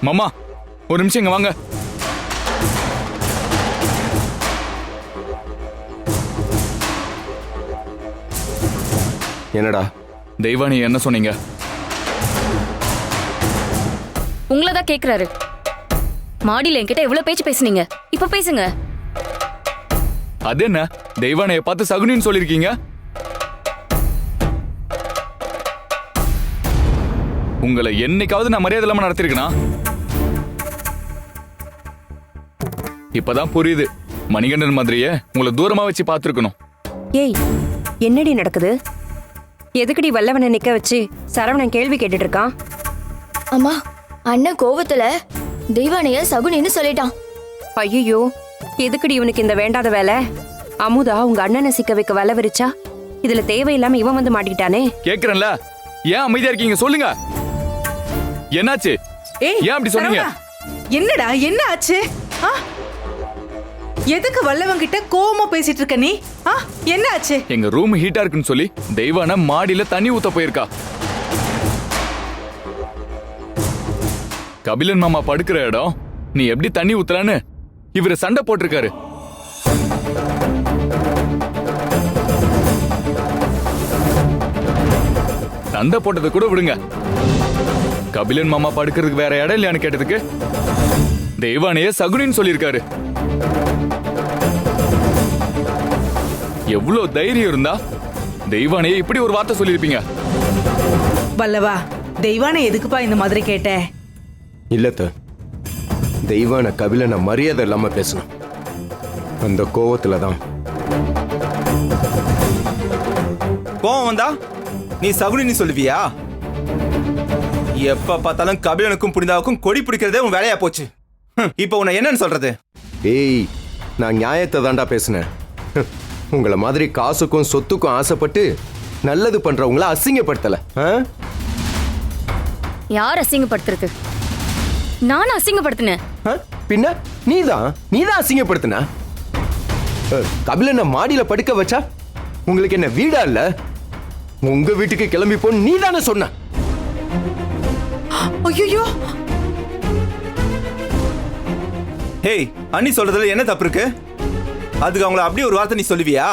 மாமா ஒரு நிமிஷம் இங்க வாங்க. என்னடா தெய்வானி என்ன சொன்னீங்க? உங்களை தான் கேக்குறாரு. மாடியில என்கிட்ட எவ்வளவு பேச்சு பேசுனீங்க, இப்ப பேசுங்க. அது என்ன தெய்வானைய பார்த்து சகுனின்னு சொல்லிருக்கீங்க? உங்களை என்னைக்காவது நான் மரியாதை இல்லாம நடத்திருக்கேனா? இப்பதான் புரியுது. மணிகண்டன் மாதிரியே உங்களை தூரமா வச்சு பார்த்திருக்கணும். ஏய், என்னடி நடக்குது? எதுக்குடி வல்லவனை நிக்க வச்சு சரவணன் கேள்வி கேட்டுட்டு இருக்கான்? அம்மா, அண்ணன் கோவத்துல தெய்வானைய சகுனின்னு சொல்லிட்டான். ஐயோ, எதுக்குடி இவனுக்கு இந்த வேண்டாத வேலை? அமுதா உங்க அண்ணனை சிக்க வைக்க வலை விரிச்சா இதுல தேவையில்லாம இவன் வந்து மாட்டிக்கிட்டானே. கேக்குறேன்ல, ஏன் அமைதியா இருக்கீங்க? சொல்லுங்க, என்னாச்சு? ஏன் அப்படி சொன்னீங்க? என்னடா, என்ன ஆச்சு? எதுக்கு வல்லவன் கிட்ட கோவமா பேசிட்டு இருக்க நீ? என்ன ஆச்சு? எங்க ரூம் ஹீட்டா இருக்குன்னு சொல்லி தெய்வான மாடியில தண்ணி ஊத்த போயிருக்கா. கபிலன் மாமா படுக்கிற இடம் நீ எப்படி தண்ணி ஊத்தலான்னு இவரு சண்டை போட்டிருக்காரு. சண்டை போட்டதை கூட விடுங்க. கபிலன் மாமா படுக்கிறதுக்கு வேற இடம் இல்லையான்னு கேட்டதுக்கு தெய்வானைய சகுனின்னு சொல்லியிருக்காரு. எவ்வளவு தைரியம் இருந்தா தெய்வானைய இப்படி ஒரு வார்த்தை சொல்லிருப்பீங்க? வல்லவா, தெய்வானை எதுக்குப்பா இந்த மாதிரி கேட்ட? இல்லத்த, தெய்வான கபிலனை மரியாதை இல்லாம பேசணும். அந்த கோவத்துல தான். கோவம் வந்தா நீ சகுனி சொல்லுவியா? எப்ப பார்த்தாலும் கபிலனுக்கும் புனிதாவுக்கும் கொடி பிடிக்கிறதே உன் வேலையா போச்சு. இப்ப உன்னை என்னன்னு சொல்றது? ஏய், நான் நியாயத்தை தாண்டா பேசினேன். உங்களை மாதிரி காசுக்கும் சொத்துக்கும் ஆசைப்பட்டு நல்லது பண்றவங்கள அசிங்கப்படுத்தல. யார் அசிங்கப்படுத்துறது? நான் அசிங்கப்படுத்தினேன். பின்ன நீதான் அசிங்கப்படுத்தின. கபிலனை மாடியில படுக்க வச்சா உங்களுக்கு என்ன வீடா இல்ல? உங்க வீட்டுக்கு கிளம்பி போ நீ தானே சொன்ன. ஐயோ, ஹேய், அண்ணி சொல்றதுல என்ன தப்பு இருக்கு? அதுக்கு அவங்கள அப்படியே ஒரு வார்த்தை நீ சொல்லுவியா?